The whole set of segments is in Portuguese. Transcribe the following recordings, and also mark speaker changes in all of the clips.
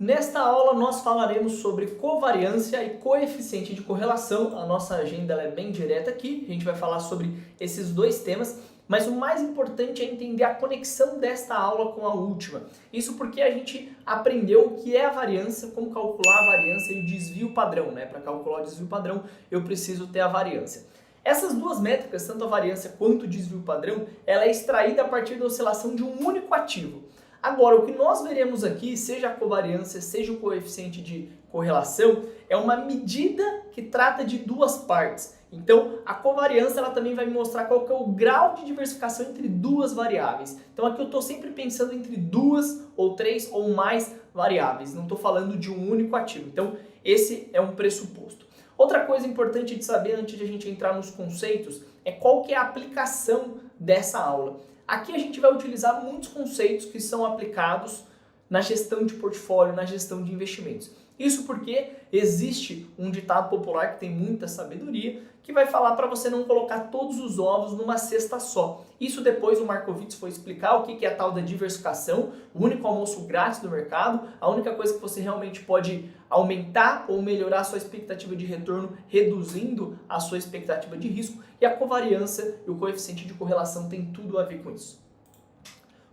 Speaker 1: Nesta aula nós falaremos sobre covariância e coeficiente de correlação. A nossa agenda é bem direta aqui, a gente vai falar sobre esses dois temas, mas o mais importante é entender a conexão desta aula com a última. Isso porque a gente aprendeu o que é a variância, como calcular a variância e o desvio padrão, né? Para calcular o desvio padrão eu preciso ter a variância. Essas duas métricas, tanto a variância quanto o desvio padrão, ela é extraída a partir da oscilação de um único ativo. Agora, o que nós veremos aqui, seja a covariância, seja o coeficiente de correlação, é uma medida que trata de duas partes. Então, a covariância ela também vai me mostrar qual que é o grau de diversificação entre duas variáveis. Então, aqui eu estou sempre pensando entre duas ou três ou mais variáveis, não estou falando de um único ativo. Então, esse é um pressuposto. Outra coisa importante de saber antes de a gente entrar nos conceitos é qual que é a aplicação dessa aula. Aqui a gente vai utilizar muitos conceitos que são aplicados na gestão de portfólio, na gestão de investimentos. Isso porque existe um ditado popular que tem muita sabedoria, que vai falar para você não colocar todos os ovos numa cesta só. Isso depois o Markowitz foi explicar o que é a tal da diversificação, o único almoço grátis do mercado, a única coisa que você realmente pode aumentar ou melhorar a sua expectativa de retorno, reduzindo a sua expectativa de risco, e a covariância e o coeficiente de correlação tem tudo a ver com isso.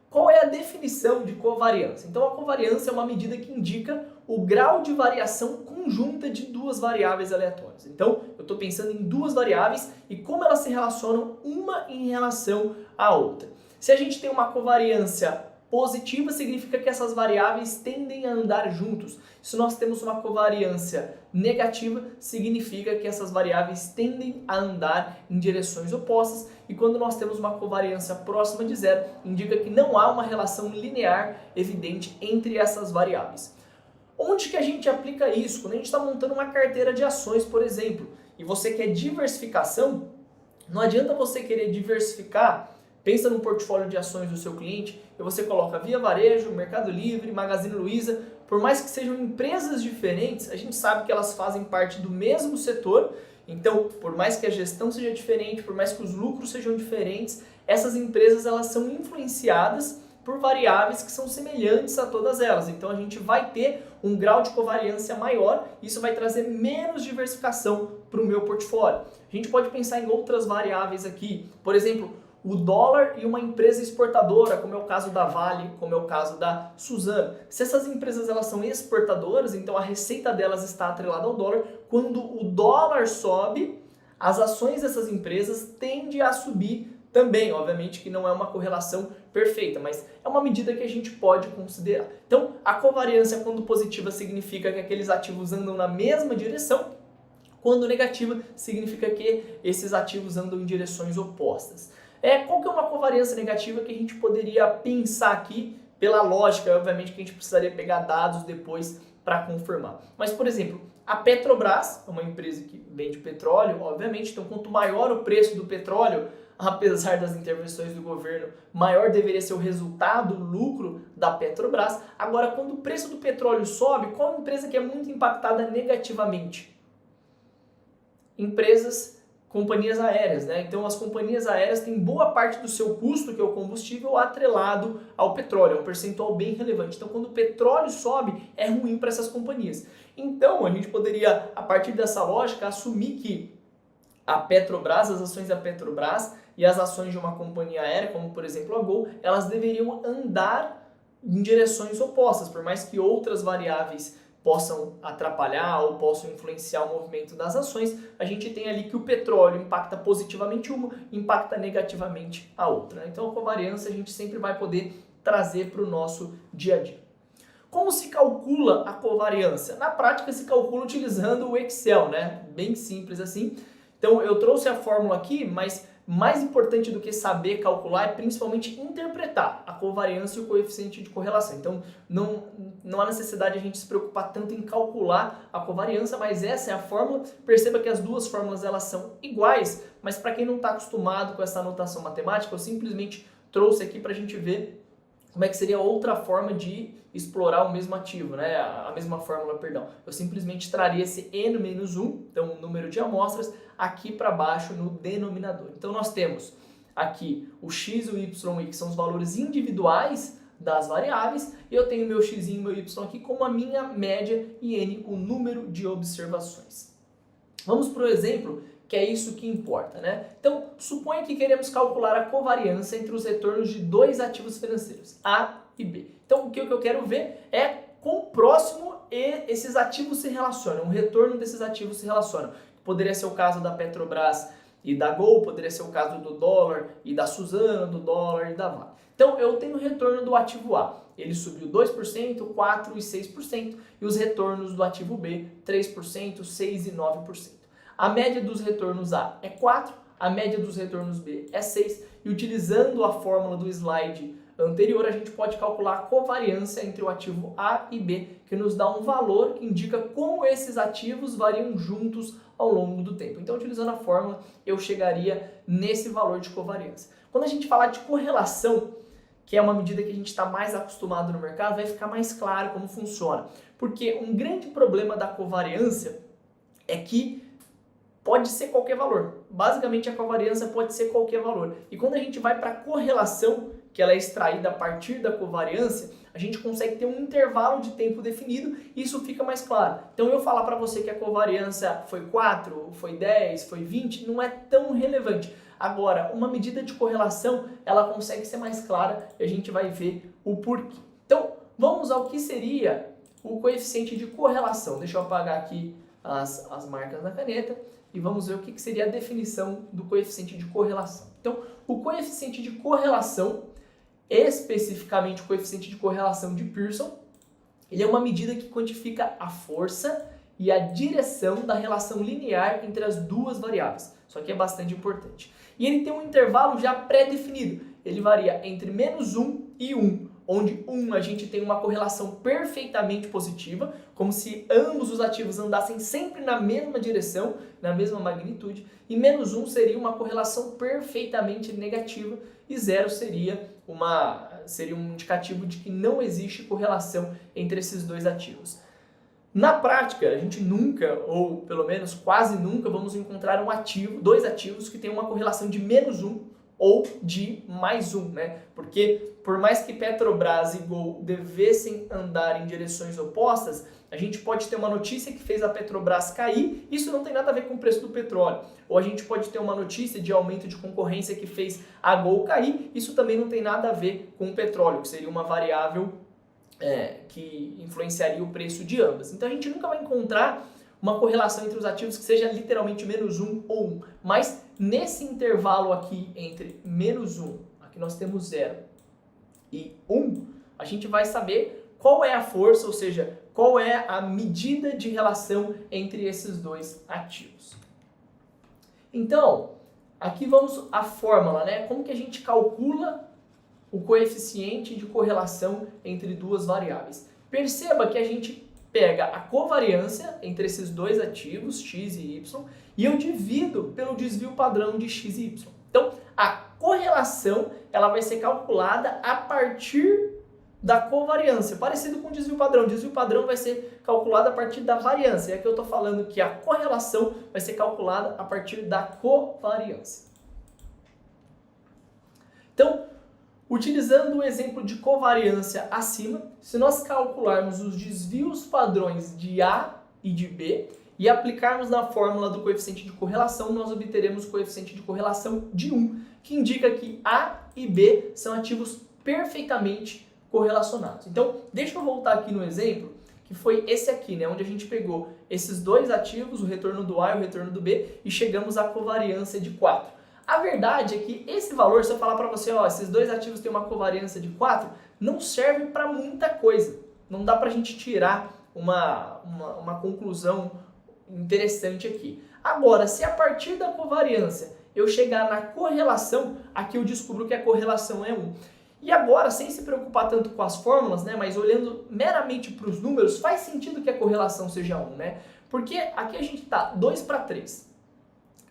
Speaker 1: Qual é a definição de covariância? Então, a covariância é uma medida que indica o grau de variação conjunta de duas variáveis aleatórias. Então, eu estou pensando em duas variáveis e como elas se relacionam uma em relação à outra. Se a gente tem uma covariância positiva, significa que essas variáveis tendem a andar juntos. Se nós temos uma covariância negativa, significa que essas variáveis tendem a andar em direções opostas. E quando nós temos uma covariância próxima de zero, indica que não há uma relação linear evidente entre essas variáveis. Onde que a gente aplica isso? Quando a gente está montando uma carteira de ações, por exemplo, e você quer diversificação, não adianta você querer diversificar. Pensa no portfólio de ações do seu cliente e você coloca Via Varejo, Mercado Livre, Magazine Luiza. Por mais que sejam empresas diferentes, a gente sabe que elas fazem parte do mesmo setor. Então, por mais que a gestão seja diferente, por mais que os lucros sejam diferentes, essas empresas elas são influenciadas por variáveis que são semelhantes a todas elas. Então, a gente vai ter um grau de covariância maior, isso vai trazer menos diversificação para o meu portfólio. A gente pode pensar em outras variáveis aqui, por exemplo, o dólar e uma empresa exportadora, como é o caso da Vale, como é o caso da Suzano. Se essas empresas elas são exportadoras, então a receita delas está atrelada ao dólar. Quando o dólar sobe, as ações dessas empresas tendem a subir também. Obviamente que não é uma correlação perfeita, mas é uma medida que a gente pode considerar. Então, a covariância, quando positiva, significa que aqueles ativos andam na mesma direção. Quando negativa, significa que esses ativos andam em direções opostas. Qual que é uma covariância negativa que a gente poderia pensar aqui pela lógica? Obviamente que a gente precisaria pegar dados depois para confirmar. Mas, por exemplo, a Petrobras é uma empresa que vende petróleo, obviamente, então quanto maior o preço do petróleo, apesar das intervenções do governo, maior deveria ser o resultado, o lucro da Petrobras. Agora, quando o preço do petróleo sobe, qual empresa que é muito impactada negativamente? Companhias aéreas, né? Então as companhias aéreas têm boa parte do seu custo, que é o combustível, atrelado ao petróleo, é um percentual bem relevante. Então quando o petróleo sobe, é ruim para essas companhias. Então a gente poderia, a partir dessa lógica, assumir que a Petrobras, as ações da Petrobras e as ações de uma companhia aérea, como por exemplo a Gol, elas deveriam andar em direções opostas, por mais que outras variáveis possam atrapalhar ou possam influenciar o movimento das ações, a gente tem ali que o petróleo impacta positivamente uma, impacta negativamente a outra. Então a covariância a gente sempre vai poder trazer para o nosso dia a dia. Como se calcula a covariância? Na prática se calcula utilizando o Excel, né? Bem simples assim. Então eu trouxe a fórmula aqui, mas mais importante do que saber calcular é principalmente interpretar a covariância e o coeficiente de correlação. Então não há necessidade de a gente se preocupar tanto em calcular a covariância, mas essa é a fórmula. Perceba que as duas fórmulas elas são iguais, mas para quem não está acostumado com essa notação matemática, eu simplesmente trouxe aqui para a gente ver como é que seria outra forma de explorar o mesmo ativo, né? A mesma fórmula, perdão. Eu simplesmente traria esse N-1, então o número de amostras, aqui para baixo no denominador. Então nós temos aqui o X e o Y, que são os valores individuais das variáveis, e eu tenho meu x e meu y aqui como a minha média e n o número de observações. Vamos para o exemplo, que é isso que importa, né? Então, suponha que queremos calcular a covariância entre os retornos de dois ativos financeiros, A e B. Então, o que eu quero ver é quão próximo esses ativos se relacionam, o retorno desses ativos se relacionam. Poderia ser o caso da Petrobras e da Gol, poderia ser o caso do dólar e da Suzano, do dólar e da Vale. Então, eu tenho o retorno do ativo A, ele subiu 2%, 4% e 6%, e os retornos do ativo B, 3%, 6% e 9%. A média dos retornos A é 4, a média dos retornos B é 6, e utilizando a fórmula do slide anterior, a gente pode calcular a covariância entre o ativo A e B, que nos dá um valor que indica como esses ativos variam juntos ao longo do tempo. Então, utilizando a fórmula, eu chegaria nesse valor de covariância. Quando a gente falar de correlação, que é uma medida que a gente está mais acostumado no mercado, vai ficar mais claro como funciona. Porque um grande problema da covariância é que pode ser qualquer valor. Basicamente, a covariância pode ser qualquer valor. E quando a gente vai para a correlação, que ela é extraída a partir da covariância, a gente consegue ter um intervalo de tempo definido e isso fica mais claro. Então, eu falar para você que a covariância foi 4, foi 10, foi 20, não é tão relevante. Agora, uma medida de correlação, ela consegue ser mais clara e a gente vai ver o porquê. Então, vamos ao que seria o coeficiente de correlação. Deixa eu apagar aqui as marcas da caneta e vamos ver o que seria a definição do coeficiente de correlação. Então, o coeficiente de correlação, especificamente o coeficiente de correlação de Pearson, ele é uma medida que quantifica a força e a direção da relação linear entre as duas variáveis. Isso aqui é bastante importante. E ele tem um intervalo já pré-definido. Ele varia entre -1 e 1, onde 1 a gente tem uma correlação perfeitamente positiva, como se ambos os ativos andassem sempre na mesma direção, na mesma magnitude, e -1 seria uma correlação perfeitamente negativa, e 0 seria um indicativo de que não existe correlação entre esses dois ativos. Na prática, a gente nunca, ou pelo menos quase nunca, vamos encontrar dois ativos que tenham uma correlação de -1 ou de +1, né? Porque por mais que Petrobras e Gol devessem andar em direções opostas, a gente pode ter uma notícia que fez a Petrobras cair, isso não tem nada a ver com o preço do petróleo. Ou a gente pode ter uma notícia de aumento de concorrência que fez a Gol cair, isso também não tem nada a ver com o petróleo, que seria uma variável que influenciaria o preço de ambas. Então a gente nunca vai encontrar uma correlação entre os ativos que seja literalmente -1 ou 1, mas nesse intervalo aqui entre -1, aqui nós temos 0 e 1, a gente vai saber qual é a força, ou seja, qual é a medida de relação entre esses dois ativos. Então, aqui vamos à fórmula, né? Como que a gente calcula o coeficiente de correlação entre duas variáveis? Perceba que a gente pega a covariância entre esses dois ativos, x e y, e eu divido pelo desvio padrão de x e y. Então, a correlação ela vai ser calculada a partir da covariância, parecido com o desvio padrão. O desvio padrão vai ser calculado a partir da variância. E aqui eu estou falando que a correlação vai ser calculada a partir da covariância. Então, utilizando o exemplo de covariância acima, se nós calcularmos os desvios padrões de A e de B e aplicarmos na fórmula do coeficiente de correlação, nós obteremos o coeficiente de correlação de 1, que indica que A e B são ativos perfeitamente correlacionados. Então, deixa eu voltar aqui no exemplo, que foi esse aqui, né, onde a gente pegou esses dois ativos, o retorno do A e o retorno do B, e chegamos à covariância de 4. A verdade é que esse valor, se eu falar para você, ó, esses dois ativos têm uma covariância de 4, não serve para muita coisa. Não dá para a gente tirar uma conclusão interessante aqui. Agora, se a partir da covariância eu chegar na correlação, aqui eu descubro que a correlação é 1. E agora, sem se preocupar tanto com as fórmulas, né, mas olhando meramente para os números, faz sentido que a correlação seja 1, né? Porque aqui a gente está 2 para 3.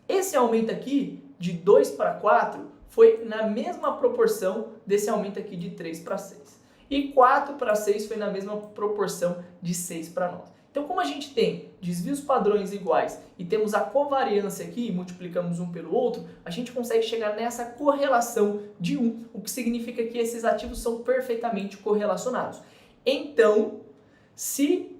Speaker 1: Esse aumento aqui, de 2 para 4, foi na mesma proporção desse aumento aqui de 3 para 6. E 4 para 6 foi na mesma proporção de 6 para 9. Então, como a gente tem desvios padrões iguais e temos a covariância aqui, multiplicamos um pelo outro, a gente consegue chegar nessa correlação de 1, o que significa que esses ativos são perfeitamente correlacionados. Então, se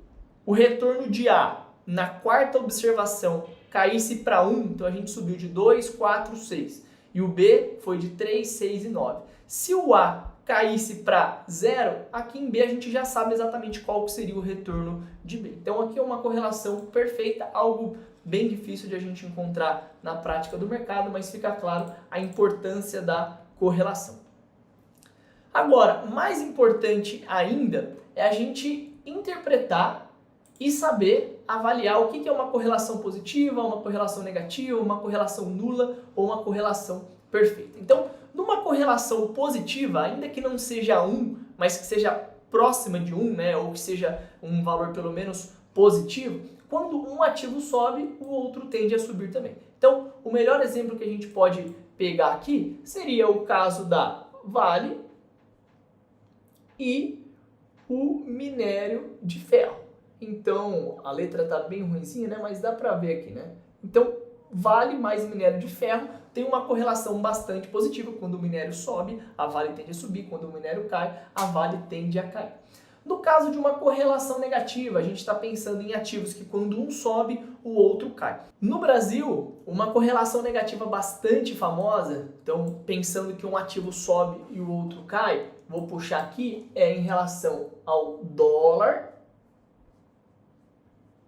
Speaker 1: o retorno de A na quarta observação caísse para 1, então a gente subiu de 2, 4, 6, e o B foi de 3, 6 e 9. Se o A caísse para 0, aqui em B a gente já sabe exatamente qual que seria o retorno de B. Então aqui é uma correlação perfeita, algo bem difícil de a gente encontrar na prática do mercado, mas fica claro a importância da correlação. Agora, mais importante ainda é a gente interpretar e saber avaliar o que é uma correlação positiva, uma correlação negativa, uma correlação nula ou uma correlação perfeita. Então, numa correlação positiva, ainda que não seja 1, mas que seja próxima de 1, né, ou que seja um valor pelo menos positivo, quando um ativo sobe, o outro tende a subir também. Então, o melhor exemplo que a gente pode pegar aqui seria o caso da Vale e o minério de ferro. Então, a letra está bem ruimzinha, né, mas dá para ver aqui, né? Então, Vale mais minério de ferro tem uma correlação bastante positiva. Quando o minério sobe, a Vale tende a subir. Quando o minério cai, a Vale tende a cair. No caso de uma correlação negativa, a gente está pensando em ativos que quando um sobe, o outro cai. No Brasil, uma correlação negativa bastante famosa, então pensando que um ativo sobe e o outro cai, vou puxar aqui, é em relação ao dólar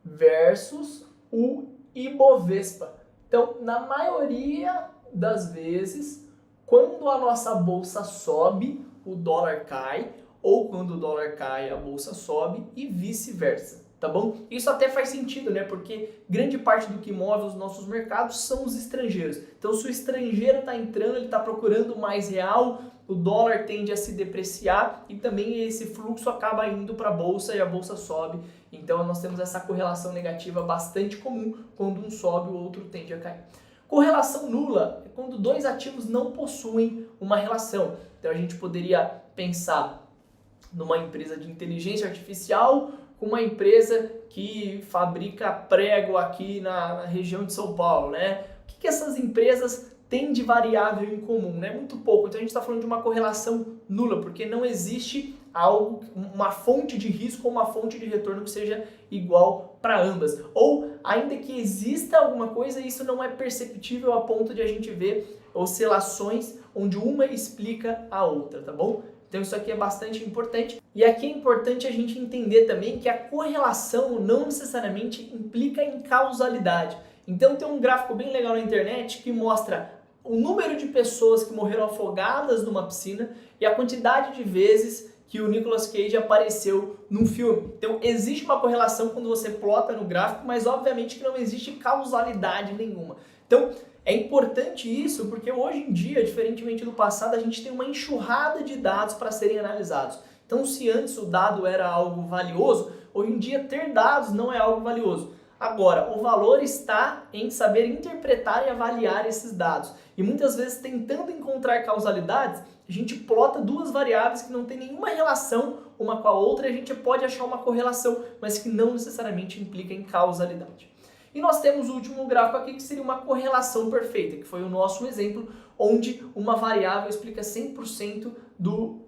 Speaker 1: versus o Ibovespa. Então, na maioria das vezes, quando a nossa bolsa sobe, o dólar cai, ou quando o dólar cai, a bolsa sobe e vice-versa, tá bom? Isso até faz sentido, né? Porque grande parte do que move os nossos mercados são os estrangeiros. Então, se o estrangeiro está entrando, ele está procurando mais real, o dólar tende a se depreciar e também esse fluxo acaba indo para a bolsa e a bolsa sobe. Então, nós temos essa correlação negativa bastante comum. Quando um sobe, o outro tende a cair. Correlação nula é quando dois ativos não possuem uma relação. Então, a gente poderia pensar numa empresa de inteligência artificial com uma empresa que fabrica prego aqui na região de São Paulo, né? O que essas empresas têm de variável em comum, né? Muito pouco. Então a gente está falando de uma correlação nula, porque não existe algo, uma fonte de risco ou uma fonte de retorno que seja igual para ambas. Ou ainda que exista alguma coisa, isso não é perceptível a ponto de a gente ver oscilações onde uma explica a outra, tá bom? Então isso aqui é bastante importante. E aqui é importante a gente entender também que a correlação não necessariamente implica em causalidade. Então tem um gráfico bem legal na internet que mostra o número de pessoas que morreram afogadas numa piscina e a quantidade de vezes que o Nicolas Cage apareceu num filme. Então existe uma correlação quando você plota no gráfico, mas obviamente que não existe causalidade nenhuma. Então é importante isso porque hoje em dia, diferentemente do passado, a gente tem uma enxurrada de dados para serem analisados. Então se antes o dado era algo valioso, hoje em dia ter dados não é algo valioso. Agora, o valor está em saber interpretar e avaliar esses dados. E muitas vezes, tentando encontrar causalidades, a gente plota duas variáveis que não têm nenhuma relação uma com a outra e a gente pode achar uma correlação, mas que não necessariamente implica em causalidade. E nós temos o último gráfico aqui que seria uma correlação perfeita, que foi o nosso exemplo, onde uma variável explica 100%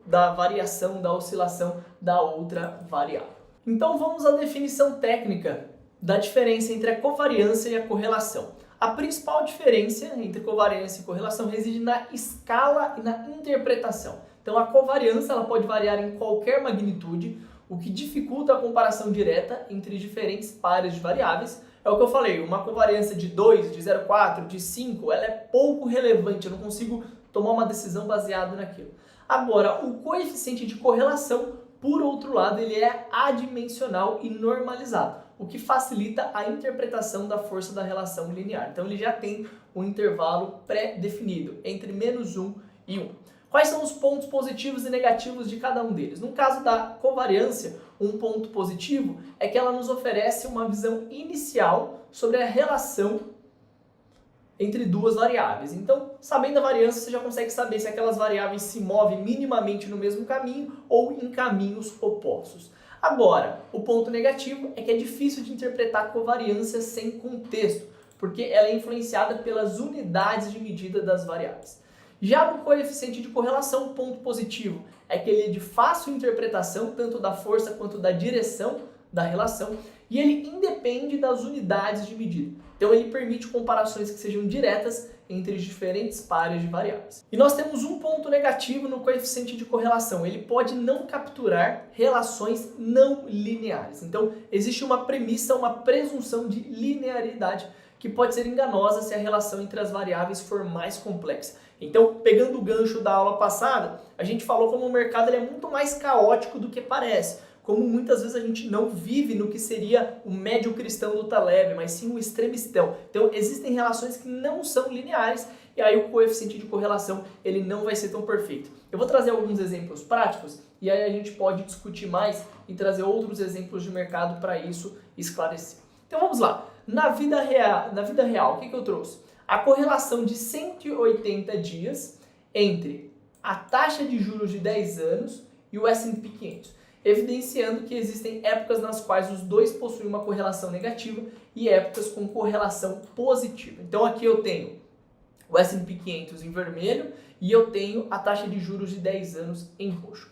Speaker 1: da variação, da oscilação da outra variável. Então vamos à definição técnica da diferença entre a covariância e a correlação. A principal diferença entre covariância e correlação reside na escala e na interpretação. Então a covariância ela pode variar em qualquer magnitude, o que dificulta a comparação direta entre diferentes pares de variáveis. É o que eu falei, uma covariância de 2, de 0,4, de 5, ela é pouco relevante, eu não consigo tomar uma decisão baseada naquilo. Agora, o coeficiente de correlação, por outro lado, ele é adimensional e normalizado, o que facilita a interpretação da força da relação linear. Então ele já tem um intervalo pré-definido entre -1 e 1. Quais são os pontos positivos e negativos de cada um deles? No caso da covariância, um ponto positivo é que ela nos oferece uma visão inicial sobre a relação entre duas variáveis. Então, sabendo a variância, você já consegue saber se aquelas variáveis se movem minimamente no mesmo caminho ou em caminhos opostos. Agora, o ponto negativo é que é difícil de interpretar a covariância sem contexto, porque ela é influenciada pelas unidades de medida das variáveis. Já no coeficiente de correlação, o ponto positivo é que ele é de fácil interpretação, tanto da força quanto da direção da relação, e ele independe das unidades de medida. Então ele permite comparações que sejam diretas entre diferentes pares de variáveis. E nós temos um ponto negativo no coeficiente de correlação. Ele pode não capturar relações não lineares. Então existe uma premissa, uma presunção de linearidade que pode ser enganosa se a relação entre as variáveis for mais complexa. Então, pegando o gancho da aula passada, a gente falou como o mercado ele é muito mais caótico do que parece. Como muitas vezes a gente não vive no que seria o médio cristão do Taleb, mas sim o extremistão. Então, existem relações que não são lineares e aí o coeficiente de correlação ele não vai ser tão perfeito. Eu vou trazer alguns exemplos práticos e aí a gente pode discutir mais e trazer outros exemplos de mercado para isso esclarecer. Então, vamos lá. Na vida real, o que eu trouxe? A correlação de 180 dias entre a taxa de juros de 10 anos e o S&P 500, evidenciando que existem épocas nas quais os dois possuem uma correlação negativa e épocas com correlação positiva. Então aqui eu tenho o S&P 500 em vermelho e eu tenho a taxa de juros de 10 anos em roxo.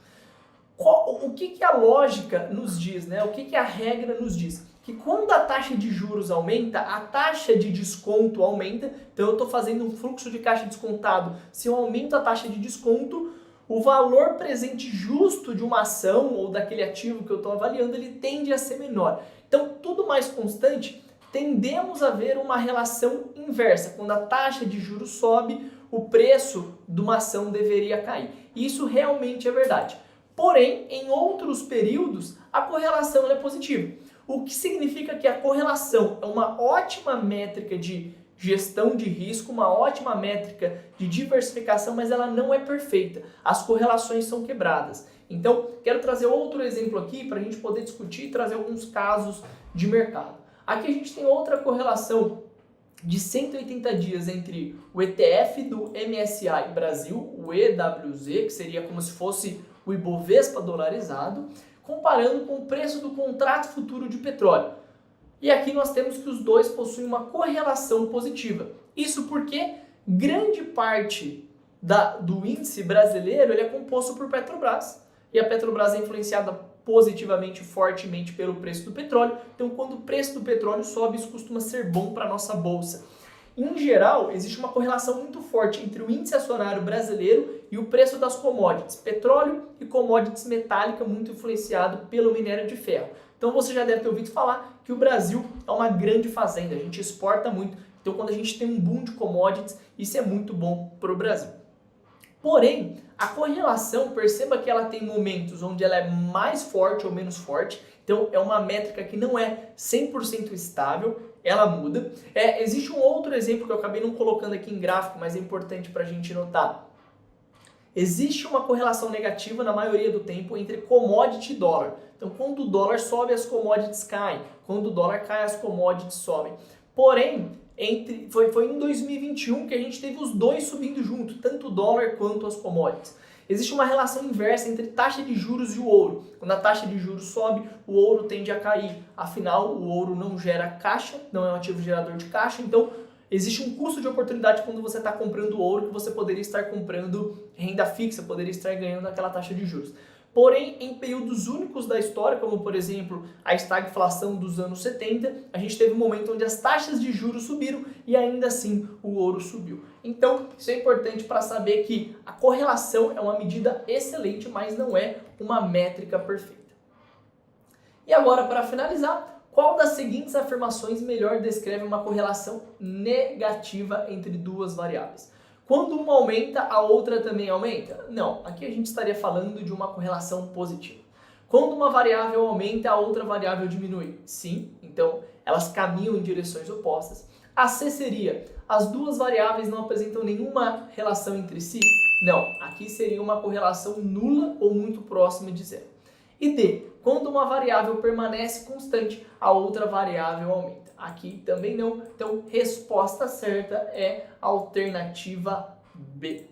Speaker 1: O que a lógica nos diz, né? O que a regra nos diz? Que quando a taxa de juros aumenta, a taxa de desconto aumenta. Então eu estou fazendo um fluxo de caixa descontado. Se eu aumento a taxa de desconto, o valor presente justo de uma ação ou daquele ativo que eu estou avaliando, ele tende a ser menor. Então, tudo mais constante, tendemos a ver uma relação inversa. Quando a taxa de juros sobe, o preço de uma ação deveria cair. Isso realmente é verdade. Porém, em outros períodos, a correlação é positiva. O que significa que a correlação é uma ótima métrica de gestão de risco, uma ótima métrica de diversificação, mas ela não é perfeita. As correlações são quebradas. Então, quero trazer outro exemplo aqui para a gente poder discutir e trazer alguns casos de mercado. Aqui a gente tem outra correlação de 180 dias entre o ETF do MSCI Brasil, o EWZ, que seria como se fosse o Ibovespa dolarizado, comparando com o preço do contrato futuro de petróleo. E aqui nós temos que os dois possuem uma correlação positiva. Isso porque grande parte do índice brasileiro ele é composto por Petrobras. E a Petrobras é influenciada positivamente, fortemente pelo preço do petróleo. Então, quando o preço do petróleo sobe, isso costuma ser bom para a nossa bolsa. Em geral, existe uma correlação muito forte entre o índice acionário brasileiro e o preço das commodities. Petróleo e commodities metálica, muito influenciado pelo minério de ferro. Então você já deve ter ouvido falar que o Brasil é uma grande fazenda, a gente exporta muito. Então quando a gente tem um boom de commodities, isso é muito bom para o Brasil. Porém, a correlação, perceba que ela tem momentos onde ela é mais forte ou menos forte. Então é uma métrica que não é 100% estável, ela muda. Existe um outro exemplo que eu acabei não colocando aqui em gráfico, mas é importante para a gente notar. Existe uma correlação negativa na maioria do tempo entre commodity e dólar. Então, quando o dólar sobe, as commodities caem. Quando o dólar cai, as commodities sobem. Porém, foi em 2021 que a gente teve os dois subindo junto, tanto o dólar quanto as commodities. Existe uma relação inversa entre taxa de juros e o ouro. Quando a taxa de juros sobe, o ouro tende a cair. Afinal, o ouro não gera caixa, não é um ativo gerador de caixa, então existe um custo de oportunidade quando você está comprando ouro que você poderia estar comprando renda fixa, poderia estar ganhando aquela taxa de juros. Porém, em períodos únicos da história, como por exemplo a estagflação dos anos 70, a gente teve um momento onde as taxas de juros subiram e ainda assim o ouro subiu. Então, isso é importante para saber que a correlação é uma medida excelente, mas não é uma métrica perfeita. E agora, para finalizar, qual das seguintes afirmações melhor descreve uma correlação negativa entre duas variáveis? Quando uma aumenta, a outra também aumenta? Não, aqui a gente estaria falando de uma correlação positiva. Quando uma variável aumenta, a outra variável diminui? Sim, então elas caminham em direções opostas. A C seria, as duas variáveis não apresentam nenhuma relação entre si? Não, aqui seria uma correlação nula ou muito próxima de zero. E D, quando uma variável permanece constante, a outra variável aumenta. Aqui também não. Então, resposta certa é a alternativa B.